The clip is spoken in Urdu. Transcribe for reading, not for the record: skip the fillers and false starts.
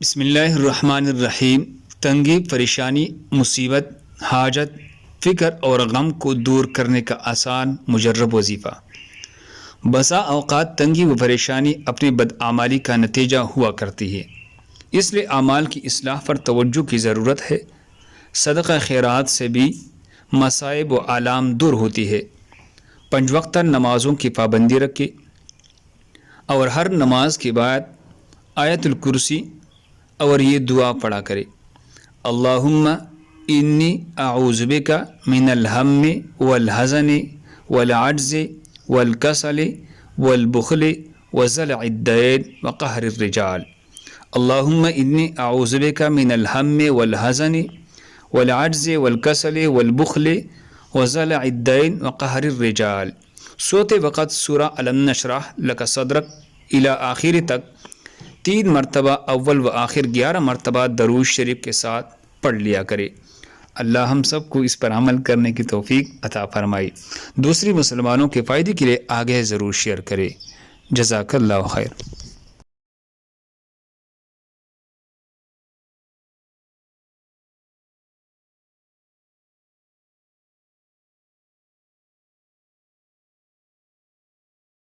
بسم اللہ الرحمن الرحیم۔ تنگی، پریشانی، مصیبت، حاجت، فکر اور غم کو دور کرنے کا آسان مجرب وظیفہ۔ بسا اوقات تنگی و پریشانی اپنی بدعمالی کا نتیجہ ہوا کرتی ہے، اس لیے اعمال کی اصلاح پر توجہ کی ضرورت ہے۔ صدقہ خیرات سے بھی مصائب و آلام دور ہوتی ہے۔ 5 وقتہ نمازوں کی پابندی رکھے اور ہر نماز کے بعد آیت الکرسی اور یہ دعا پڑھا کرے: اللہم انی اعوذ بک من الہم والحزن والعجز والکسل والبخل وضلع الدین وقہر الرجال۔ اللہم انی اعوذ بک من الہم والحزن والعجز والکسل والبخل وضلع الدین وقہر الرجال۔ سوتے وقت سورہ الم نشرح لک صدرک الی آخر تک 3 مرتبہ اول و آخر 11 مرتبہ درود شریف کے ساتھ پڑھ لیا کرے۔ اللہ ہم سب کو اس پر عمل کرنے کی توفیق عطا فرمائے۔ دوسری مسلمانوں کے فائدے کے لیے آگے ضرور شیئر کرے۔ جزاک اللہ خیر۔